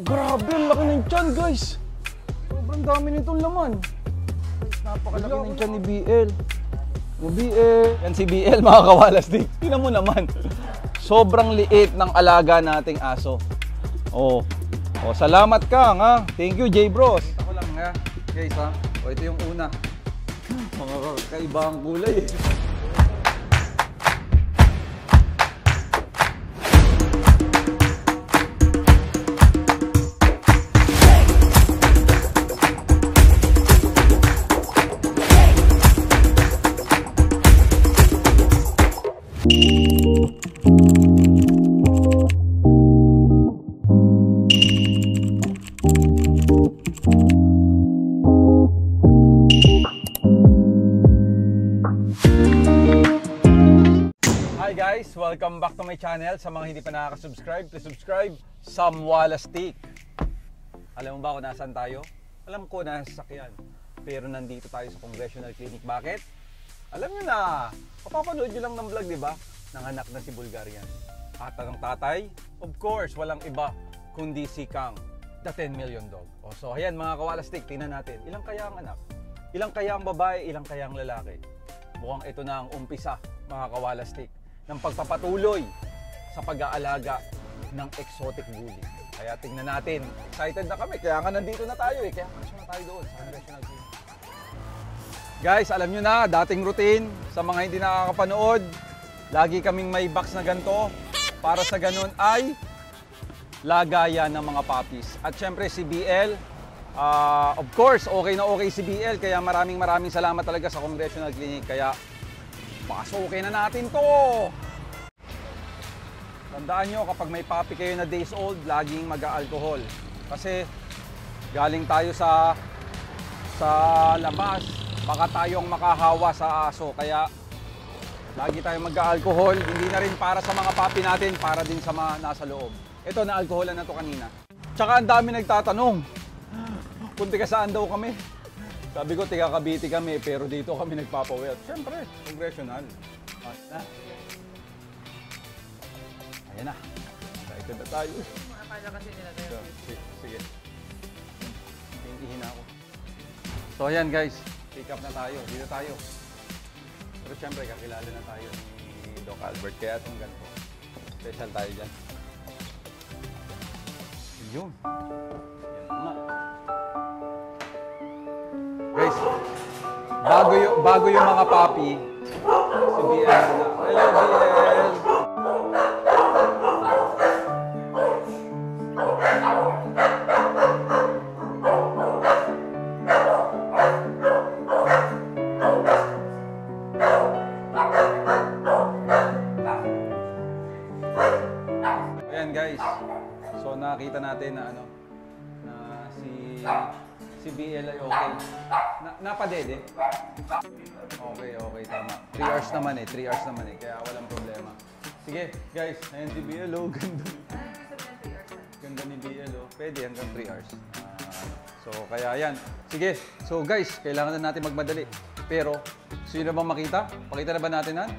Grabe, ang laki ng tiyan, guys. Sobrang dami nitong laman. Guys, napakalaki ng tiyan ni BL. Yung BL. Yan si BL, mga kawalastik. Tingnan mo naman. Sobrang liit ng alaga nating aso. Oh. Oh, salamat Kang, ha. Thank you, J Bros. Ito ko lang, ha. Guys, ha. Oh, ito yung una. Mga kaibang kulay, eh. Welcome back to my channel. Sa mga hindi pa nakaka-subscribe, please subscribe. Sam Walastik. Alam mo ba kung nasaan tayo? Alam ko na nasa sasakyan. Pero nandito tayo sa Congressional Clinic. Bakit? Alam nyo na, papapanood nyo lang ng vlog, di ba? Nanganak na si Bulgarian. At ang tatay, of course, walang iba kundi si Kang, the 10 million dog. O, so ayan mga kawalastik, tingnan natin. Ilang kaya ang anak? Ilang kaya ang babae? Ilang kaya ang lalaki? Mukhang ito na ang umpisa, mga kawalastik, ng pagpapatuloy sa pag-aalaga ng exotic bully. Kaya tingnan natin. Excited na kami. Kaya nga nandito na tayo eh. Kaya kasya na tayo doon sa Congressional Clinic. Guys, alam nyo na, dating routine sa mga hindi nakakapanood, lagi kaming may box na ganito para sa ganun ay lagayan ng mga puppies. At syempre si BL, of course, okay na okay si BL. Kaya maraming salamat talaga sa Congressional Clinic. Kaya pasukin na natin to! Tandaan nyo, kapag may puppy kayo na days old, laging mag-a-alcohol. Kasi galing tayo sa labas, baka tayong makahawa sa aso. Kaya lagi tayong mag-a-alcohol. Hindi na rin para sa mga puppy natin, para din sa mga nasa loob. Ito, na-alcoholan na to kanina. Tsaka ang dami nagtatanong, kung tiga saan daw kami. Sabi ko, tiga Cavite kami, pero dito kami nagpapawet. Siyempre, Congressional. Ayan na. Excited na tayo. Akala kasi nila tayo. Sige. Tingin ako. So ayan guys, pick up na tayo. Dito tayo. Pero siyempre, kakilala na tayo ni Doc Albert. Kaya itong ganito. Special tayo dyan. Yun. Yan na. Guys, bago yung mga puppy, si BL na. Hello, BL! Ayan guys, so nakita natin na si BL ay okay. Napadede? Okay, tama. 3 hours naman eh, kaya walang problema. Sige, guys, ayan si BL, oh, ganda. Ganda ni BL, oh. Pwede hanggang 3 hours. So, kaya ayan. Sige, so guys, kailangan na natin magmadali. Pero, gusto nyo na bang makita? Pakita na ba natin yan?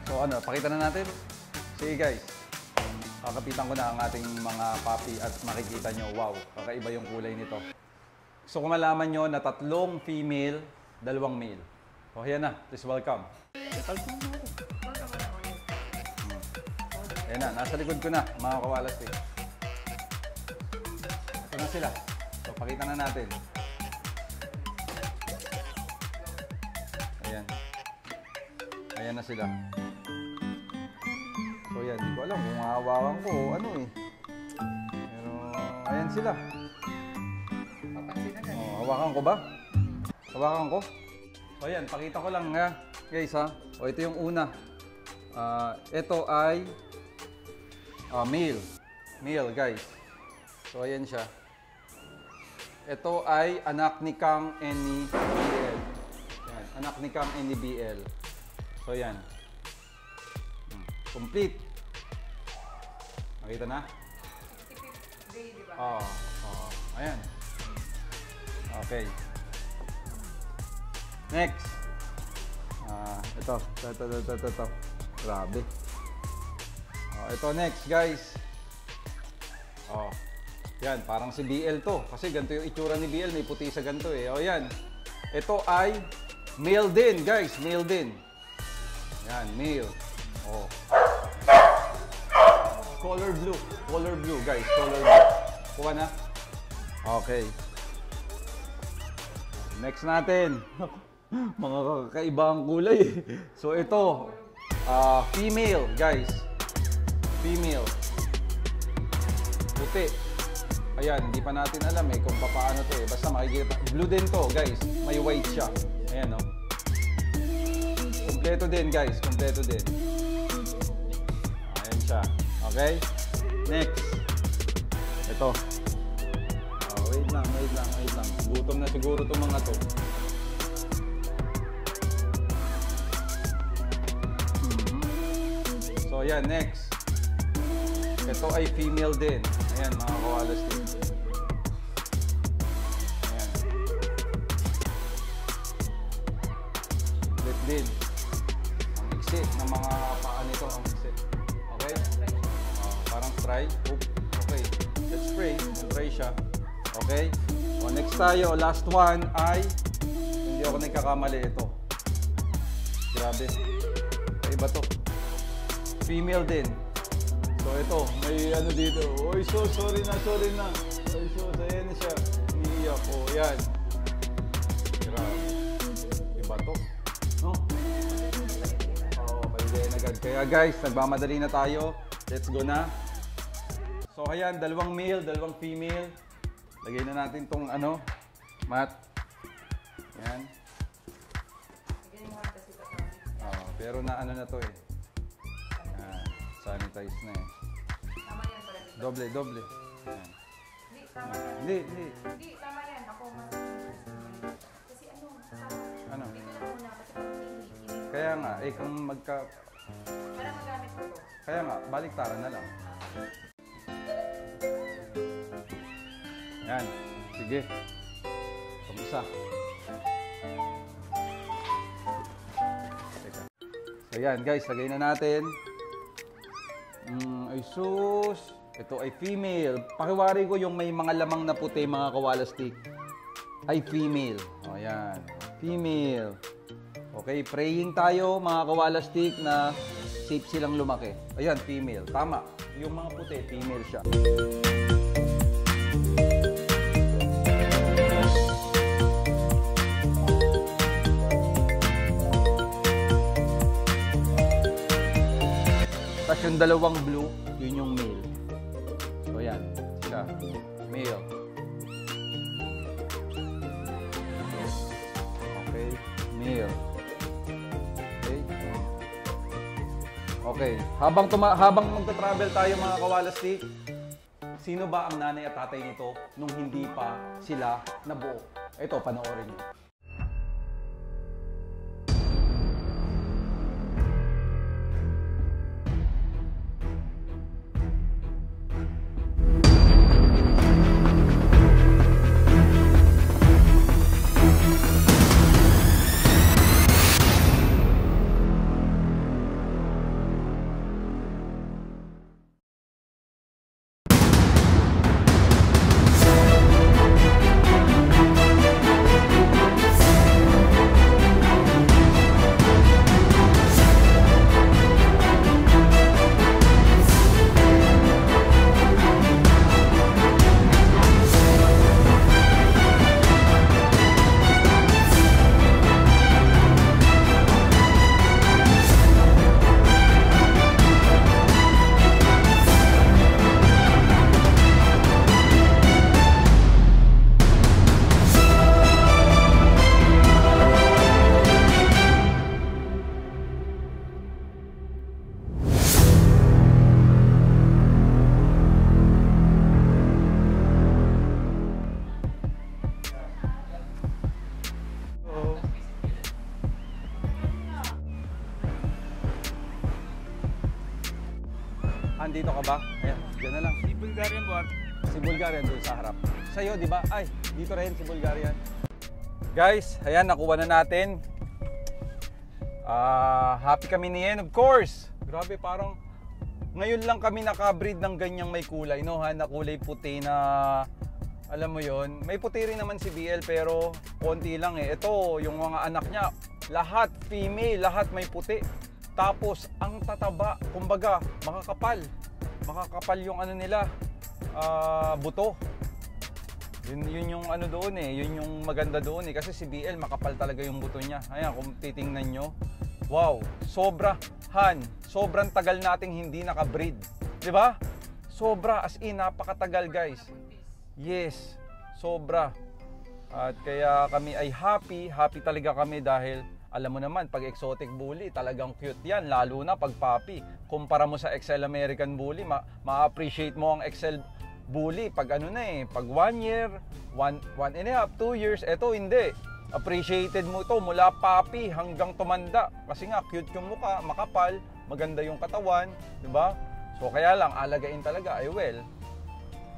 So ano, pakita na natin? Sige guys. Kakapitan ko na ang ating mga puppy at makikita nyo, wow, kakaiba yung kulay nito. Gusto ko malaman nyo na 3 female, 2 male. So, ayan na. Please welcome. Ayan na. Nasa likod ko na, mga kawalastik. Ito na sila. So, pakita na natin. Ayan. Ayan na sila. So yan, hindi ko alam kung hawakan ko o ano eh. Pero, ayan sila. Hawakan ko ba? Hawakan ko? So ayan, pakita ko lang nga, guys ha. O ito yung una. Ito ay male. Male, guys. So ayan siya. Ito ay anak ni Kang and ni BL. Ayan, anak ni Kang and ni BL. So yan. Complete. Nakita na? Oo. Ayan. Okay. Next. Ito. Grabe. ito next guys. Oh, yan, parang si BL to. Kasi ganito yung itsura ni BL, may puti sa ganito eh. O yan, ito ay male din guys, male din. Yan, male. Oh. Color blue guys, color blue. Kuha na. Okay. Next natin. Mga kakaibang kulay eh. So ito, female guys. Female. Puti. Ayan, hindi pa natin alam eh kung paano to eh. Basta makikita. Blue din to guys. May white siya. Ayan oh. Kompleto din guys. Kompleto din. Ayan siya. Okay? Next. Ito. Wait lang. Gutom na siguro itong mga to. So ayan, next. Ito ay female din. Ayan mga koala stick. Ayan. Split din. Ang iksi ng mga paa nito. Ang iksi. Okay? Parang try. Okay. Let's spray. Try siya. Okay? O next tayo. Last one ay hindi ako nagkakamali ito. Grabe. Iba to. Female din. So ito, may ano dito. Oy, sorry na. Oy, ayan na siya. Iiyak ko. Yan. Grabe. Iba to. No? Oo, pwede agad. Kaya guys, nagmamadali na tayo. Let's go na. So ayan, dalawang male, dalawang female. Lagay na natin tong ano, mat. Yan. Pero na ano na to eh. Sanitize na eh. Tama yan pala. Doble. Yan. Hindi, tama yan. Hindi. Hindi, tama yan. Ako mas... Kasi ano, Ano? dito na muna kasi pag hindi. Kaya nga, kung magka... Para magamit ko to. Kaya nga, baliktaran na lang. Yan. Sige. Pag-isa. Teka. So yan guys, lagay na natin. Ay sus. Ito ay female. Pakiwari ko yung may mga lamang na puti, mga koala stick. Ay female. O yan. Female. Okay, praying tayo mga koala stick na safe silang lumaki. Ayan, female. Tama. Yung mga puti, female siya. Tapos yung dalawang blue, yun yung male. So yan, siya. Male. Okay, male. Okay. Okay, habang magta-travel tayo mga koala stick, sino ba ang nanay at tatay nito nung hindi pa sila nabuo? Ito, panoorin niyo. Andito ka ba? Ayan, dyan na lang. Si Bulgarian boss. Si Bulgarian doon sa harap. Sa'yo, di ba? Ay, dito rin si Bulgarian. Guys, ayan, nakuha na natin. Happy kami ni Yen, of course. Grabe, parang Ngayon lang kami nakabreed ng ganyang may kulay, no? Ha? Na kulay puti na, alam mo yon. May puti rin naman si BL pero konti lang eh. Ito, yung mga anak niya, lahat female, lahat may puti. Tapos, ang tataba, kumbaga, makakapal. Makakapal yung ano nila, buto. Yun yung ano doon eh, yun yung maganda doon eh. Kasi si BL, makapal talaga yung buto niya. Ayan, kung titingnan nyo, wow, sobrang tagal nating hindi nakabreed. Di ba? Sobra, as in, napakatagal guys. Yes, sobra. At kaya kami ay happy talaga kami dahil alam mo naman, pag exotic bully, talagang cute yan. Lalo na pag puppy. Kumpara mo sa XL American Bully, ma-appreciate mo ang XL Bully pag ano na eh, pag 1 year, 1 and a half, 2 years, eto hindi. Appreciated mo to mula puppy hanggang tumanda. Kasi nga, cute yung mukha, makapal, maganda yung katawan, di ba? So kaya lang, alagain talaga, ay well,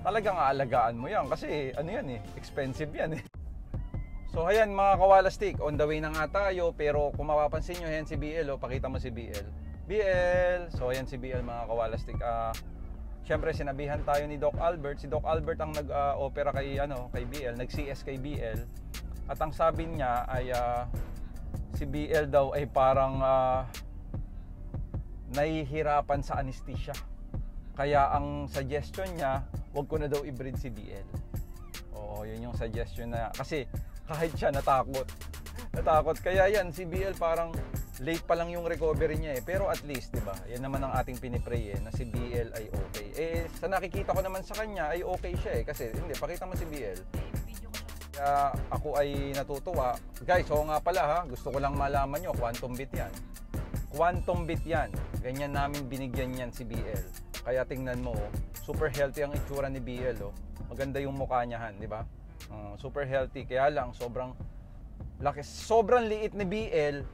talagang aalagaan mo yan kasi ano yan eh, expensive yan eh. So ayan mga kawalastik, on the way na nga tayo, pero kung mapapansin nyo, ayan si BL, pakita mo si BL. BL! So ayan si BL mga kawalastik. Siyempre sinabihan tayo ni Doc Albert. Si Doc Albert ang nag-opera kay BL, nag-CS kay BL. At ang sabi niya ay si BL daw ay parang nahihirapan sa anesthesia. Kaya ang suggestion niya, wag ko na daw i-breed si BL. Oo, yun yung suggestion na, kasi kahit siya natakot. Kaya yan, si BL parang late pa lang yung recovery niya eh. Pero at least, di ba, yan naman ang ating pinipray eh, na si BL ay okay. Eh, sa nakikita ko naman sa kanya ay okay siya eh. Kasi, hindi, pakita mo si BL. Kaya ako ay natutuwa. Guys, oo nga pala ha, gusto ko lang malaman nyo, quantum bit yan. Quantum bit yan. Ganyan namin binigyan yan si BL. Kaya tingnan mo, super healthy ang itsura ni BL. Oh. Maganda yung mukha niya, di ba? Super healthy. Kaya lang, sobrang laki. Sobrang liit ni BL,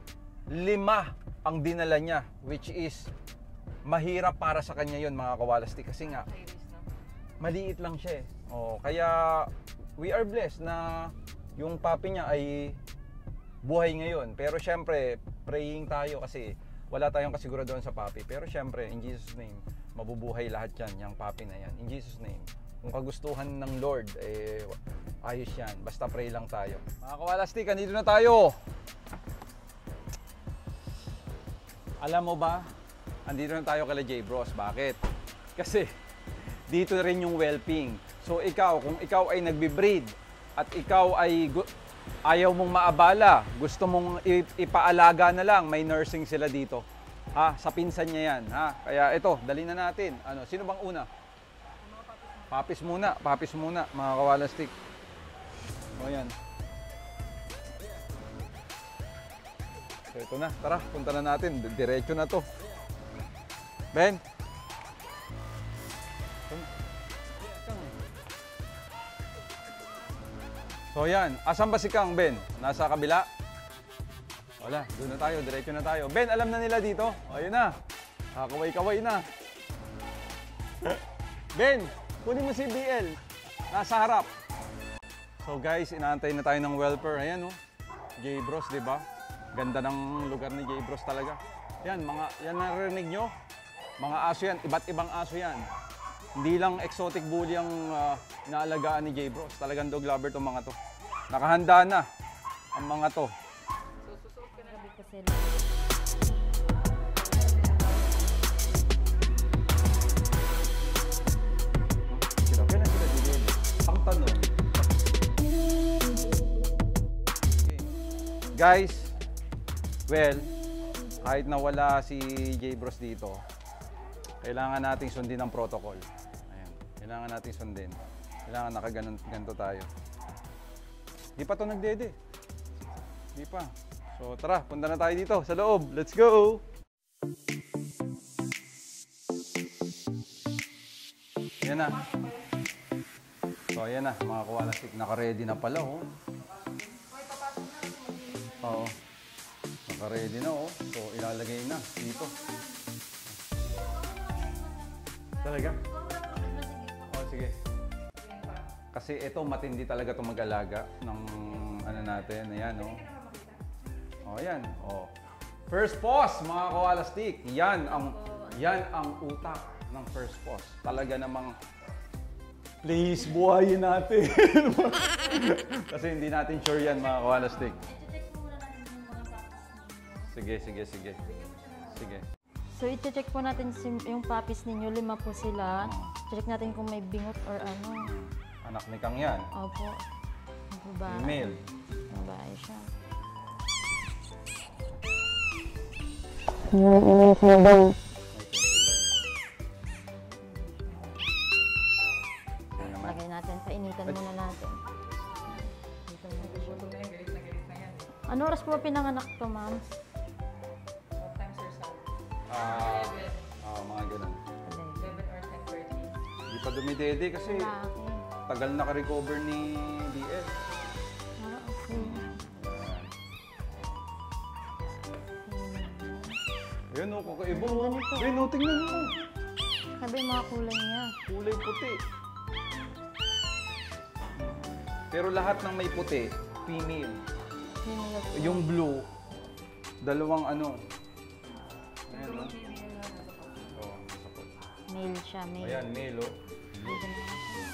5 ang dinala niya, which is mahirap para sa kanya yon mga kawalastik. Kasi nga, maliit lang siya eh. Kaya, we are blessed na yung papi niya ay buhay ngayon. Pero syempre, praying tayo kasi wala tayong kasiguraduhan sa papi. Pero syempre, in Jesus' name, mabubuhay lahat yan, yung papi na yan. In Jesus' name. Kung kagustuhan ng Lord, eh, ayos yan. Basta pray lang tayo. Mga kawalastik, andito na tayo. Alam mo ba, andito na tayo kala J Bros. Bakit? Kasi, dito rin yung whelping. So ikaw, kung ikaw ay nagbe-breed at ikaw ay ayaw mong maabala, gusto mong ipaalaga na lang, may nursing sila dito. Sa pinsan niya yan. Kaya ito, dali na natin. Sino bang una? Papis muna, mga kawalastik. O yan. So ito na, tara, punta na natin. Diretso na to. Ben! So yan, asan ba si Kang, Ben? Nasa kabila? Wala, doon na tayo, diretso na tayo. Ben, alam na nila dito. Ayun na, kakaway-kaway na. Ben, kunin mo si BL. Nasa harap. So guys, inaantay na tayo ng welper. Ayan J Bros, di ba? Ganda ng lugar ni J Bros talaga. Yan, yan narinig nyo? Mga aso yan, iba't ibang aso yan. Hindi lang exotic bully ang naalagaan ni J Bros. Talagang dog lover tong mga to. Nakahanda na ang mga to. Susuot ka na gabi kasi. Kaya na sila dito. Ang tanong. Okay. Guys, well, kahit nawala si J Bros dito, kailangan nating sundin ang protocol. Ayan. Kailangan nating sundin. Kailangan nakaganto tayo. Di pa to nagdede. Di pa. So tara, punta na tayo dito sa loob. Let's go! Yan na. So ayan na, mga kawalastik. Naka-ready na pala Oo. Naka-ready na So ilalagay na dito. Talaga? Sige. Kasi ito matindi talaga itong mag-alaga ng ano natin. Ayan Ayan. First pause mga kawalastik. Yan ang Yan ang utak ng first post. Talaga namang, please, buhayin natin. Kasi hindi natin sure yan, mga Koala Stick. I-check po muna natin yung mga puppies ninyo. Sige, sige, sige. Sige. So, i-check po natin yung puppies ninyo. 5 po sila. Check natin kung may bingot or ano. Anak ni Kang yan. Opo. Babae. Female. Babae siya. Yan naman. Lagay natin. Painitan muna natin. Dito natin siya. Ano oras po ba pinanganak to, ma'am? Mga ganun. 11 or 10:30. Hindi pa dumidede kasi Lalaki. tagal naka-recover ni DS. Ah, okay. Ayan o, kakaiba o. Ganito. Ayan o, tingnan mo. Sabi yung mga kulay niya. Kulay puti. Pero lahat ng may puti, female. Female po. Yung blue, dalawang ano. Ayan o. Oh, sapot. Male siya, male. Ayan, male o. Dito na natin.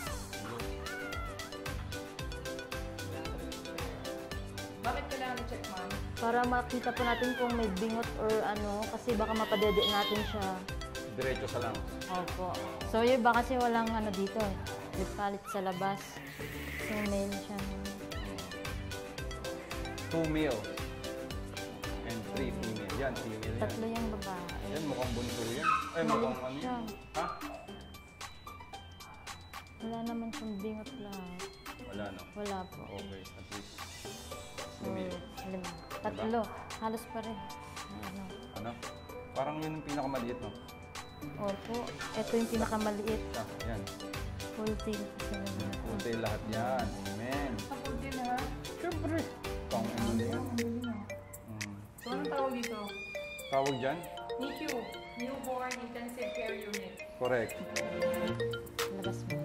Bakit kailangan i-check, ma'am? Para makita po natin kung may bingot or ano, kasi baka mapadede natin siya. Diretso sa lang. Opo. So yung iba kasi walang ano dito eh. May palit sa labas. So male siya. 2 male. And 3 female. Yan, female yan. Tatlo yung babae. Yan, mukhang bunso yan. Ay, Maliit mukhang ano siya. yan. Ha? Wala naman siyang bingot lahat. Wala no. Wala po. Okay, at least. So, 5. Tatlo. Halos pa rin. Ano. Ano? Parang yun yung pinakamaliit, no? Opo. Ito yung pinakamaliit. Ah, yan. Full tail kasi naman. Punti lahat yan. Amen. Kapag din ha? Siyempre. Pang ano na yan. So, anong tawag dito? Tawag dyan? NICU. Newborn Intensive Care Unit. Correct. Labas mo.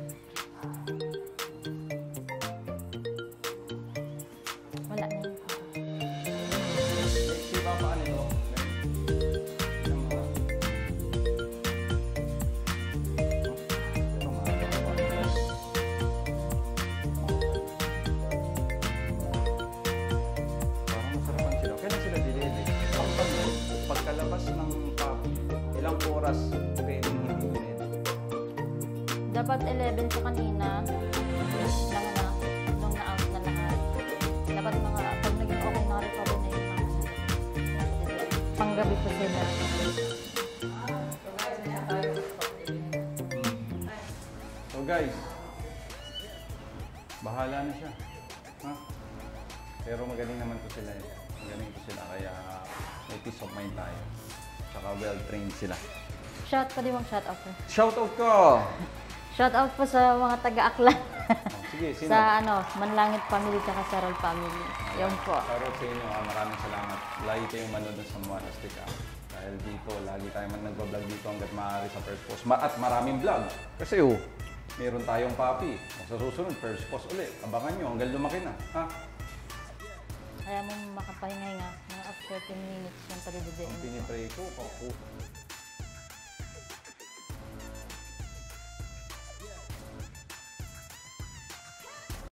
Wala na yun. Di ba paano ito? Yung mga... Ito mga kapatid. Parang masarapan sila. Kailan sila dilili? Pagkalabas ng papi, ilang oras pwedeng hindi dilili? Dapat 11 sa kanina. Nung na-out na lahat. Dapat mga, pag naging okay na recover na yung mga panggabi pa sila. So guys, bahala na siya. Ha? Pero magaling naman to sila eh. Magaling to sila kaya may peace of mind tayo. Tsaka well-trained sila. Shout pa din shout out po. Shoutout ko! Shout out po sa mga taga-Aklan. Oh, sige, sino? sa ano, Manlangit family tsaka Sarol family. Yun po. Shoutout sa inyo. Maraming salamat. Lagi kayong manood ng Samuana Stick. Dahil dito, lagi tayo nagbablog dito hanggat maaari sa first post. At maraming vlog. Kasi meron tayong papi. Sa susunod, first post ulit. Abangan nyo hanggang lumaki na. Ha? Kaya mo makapahinga nga. Mga up 13 minutes yung padidide. Ang pinipray ko,